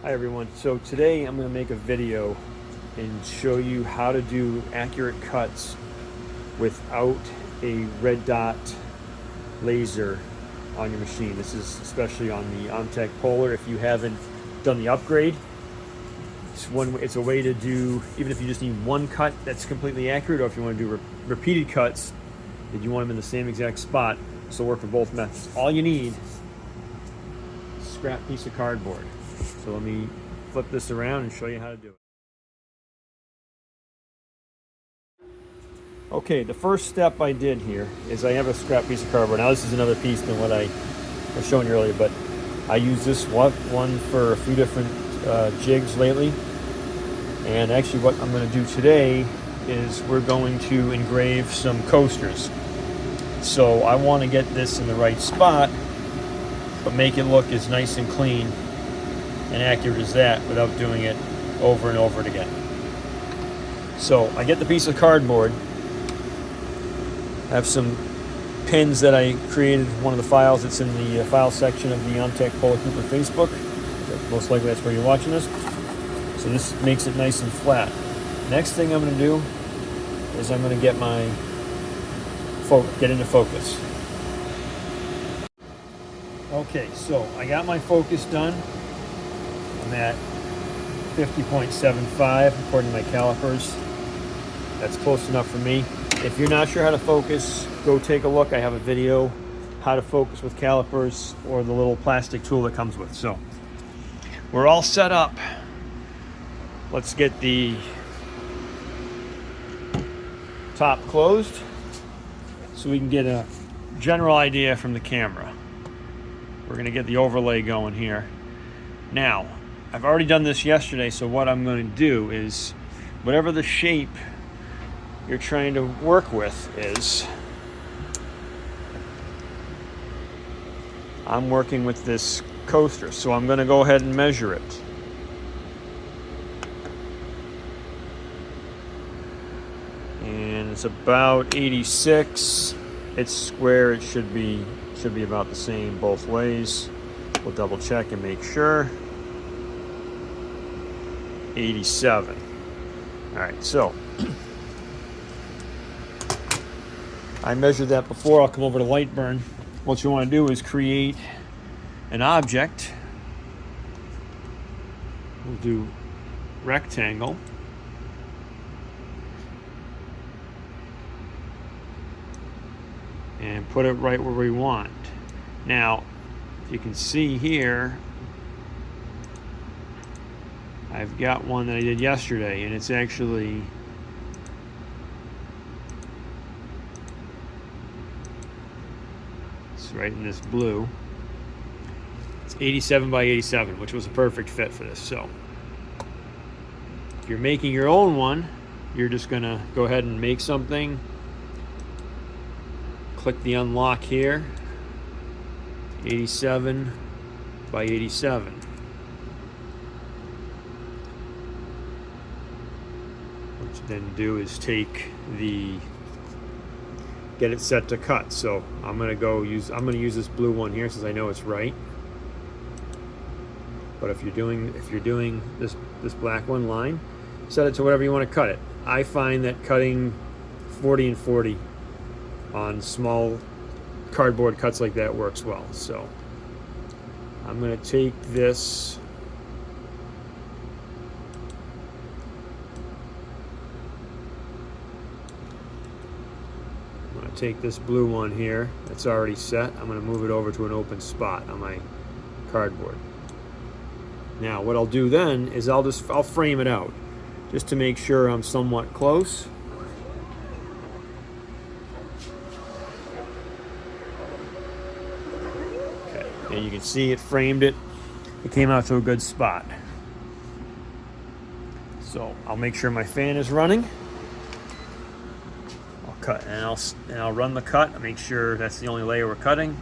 Hi everyone. So today I'm going to make a video and show you how to do accurate cuts without a red dot laser on your machine. This is especially on the Omtech Polar. If you haven't done the upgrade, it's a way to do, even if you just need one cut that's completely accurate, or if you want to do repeated cuts that you want them in the same exact spot. This will work for both methods. All you need is a scrap piece of cardboard. So let me flip this around and show you how to do it. Okay, the first step I did here is I have a scrap piece of cardboard. Now this is another piece than what I was showing you earlier, but I use this one for a few different jigs lately. And actually what I'm going to do today is we're going to engrave some coasters. So I want to get this in the right spot, but make it look as nice and clean and accurate as that without doing it over and over again. So I get the piece of cardboard. I have some pins that I created, one of the files that's in the file section of the Omtech Polar Cooper Facebook. Most likely that's where you're watching this. So this makes it nice and flat. Next thing I'm going to do is I'm going to get into focus. Okay, so I got my focus done. I'm at 50.75 according to my calipers. That's close enough for me. If you're not sure how to focus, go take a look. I have a video how to focus with calipers or the little plastic tool that comes with. So we're all set up. Let's get the top closed so we can get a general idea from the camera. We're going to get the overlay going here. Now, I've already done this yesterday, so what I'm going to do is whatever the shape you're trying to work with is, I'm working with this coaster, so I'm going to go ahead and measure it. And it's about 86. It's square. It should be about the same both ways. We'll double check and make sure. 87. All right, so I measured that before. I'll come over to Lightburn. What you want to do is create an object. We'll do rectangle. And put it right where we want. Now, you can see here, I've got one that I did yesterday, and it's actually right in this blue. It's 87 by 87, which was a perfect fit for this. So if you're making your own one, you're just gonna go ahead and make something. Click the unlock here. 87 by 87. What you then do is get it set to cut. So I'm gonna use this blue one here since I know it's right. But if you're doing this black one line, set it to whatever you want to cut it. I find that cutting 40 and 40 on small cardboard cuts like that works well. So I'm gonna take this take this blue one here that's already set. I'm going to move it over to an open spot on my cardboard. Now what I'll do then is I'll frame it out just to make sure I'm somewhat close. Okay, and you can see it framed it. It came out to a good spot. So I'll make sure my fan is running. Cut, and I'll run the cut. I'll make sure that's the only layer we're cutting.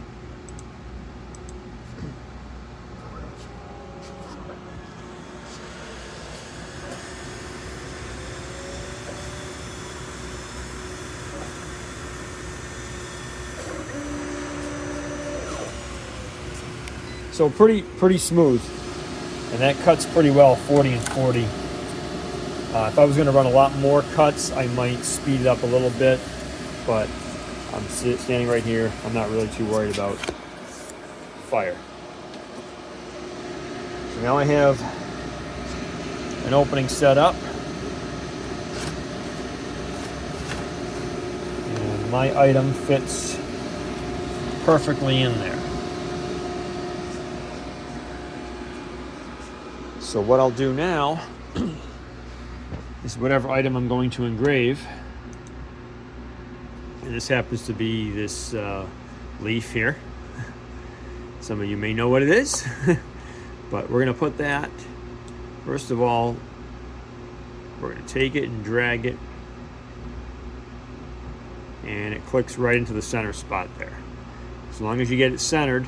So pretty smooth. And that cuts pretty well, 40 and 40. If I was going to run a lot more cuts, I might speed it up a little bit, but I'm standing right here. I'm not really too worried about fire. So now I have an opening set up. And my item fits perfectly in there. So what I'll do now is whatever item I'm going to engrave, and this happens to be this leaf here. Some of you may know what it is, but we're going to put that, first of all, we're going to take it and drag it, and it clicks right into the center spot there. As long as you get it centered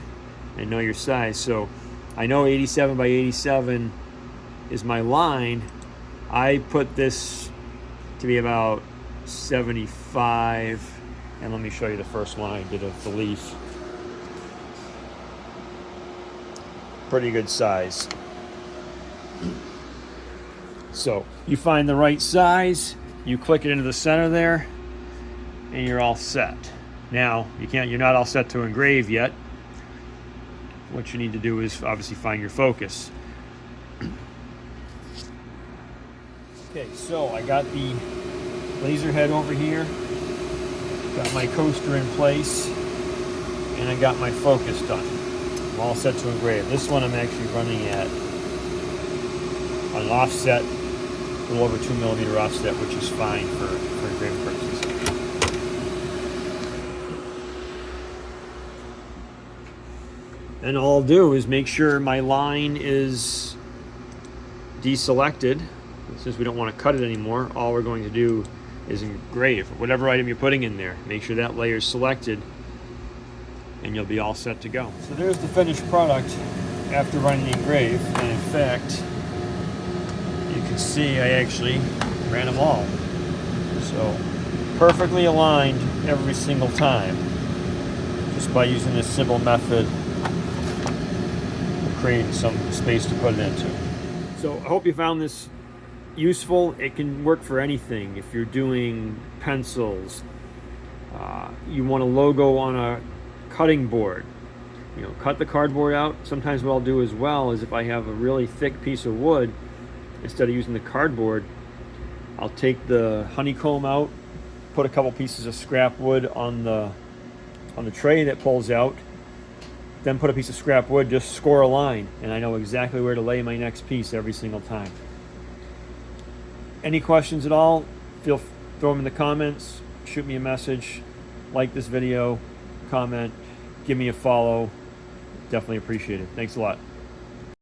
and know your size. So I know 87 by 87 is my line. I put this to be about 75, and let me show you the first one I did of the leaf. Pretty good size. So you find the right size, you click it into the center there, and you're all set. Now you're not all set to engrave yet. What you need to do is obviously find your focus. Okay, so I got the laser head over here, got my coaster in place, and I got my focus done. I'm all set to engrave. This one I'm actually running at an offset, a little over 2 millimeter offset, which is fine for engraving purposes. And all I'll do is make sure my line is deselected. Since we don't want to cut it anymore, all we're going to do is engrave whatever item you're putting in there. Make sure that layer is selected, and you'll be all set to go. So there's the finished product after running the engrave, and in fact, you can see I actually ran them all. So perfectly aligned every single time, just by using this simple method of creating some space to put it into. So I hope you found this useful. It can work for anything. If you're doing pencils, you want a logo on a cutting board, cut the cardboard out. Sometimes what I'll do as well is if I have a really thick piece of wood, instead of using the cardboard, I'll take the honeycomb out, put a couple pieces of scrap wood on the tray that pulls out, then put a piece of scrap wood, just score a line, and I know exactly where to lay my next piece every single time. Any questions at all, throw them in the comments, shoot me a message, like this video, comment, give me a follow. Definitely appreciate it. Thanks a lot.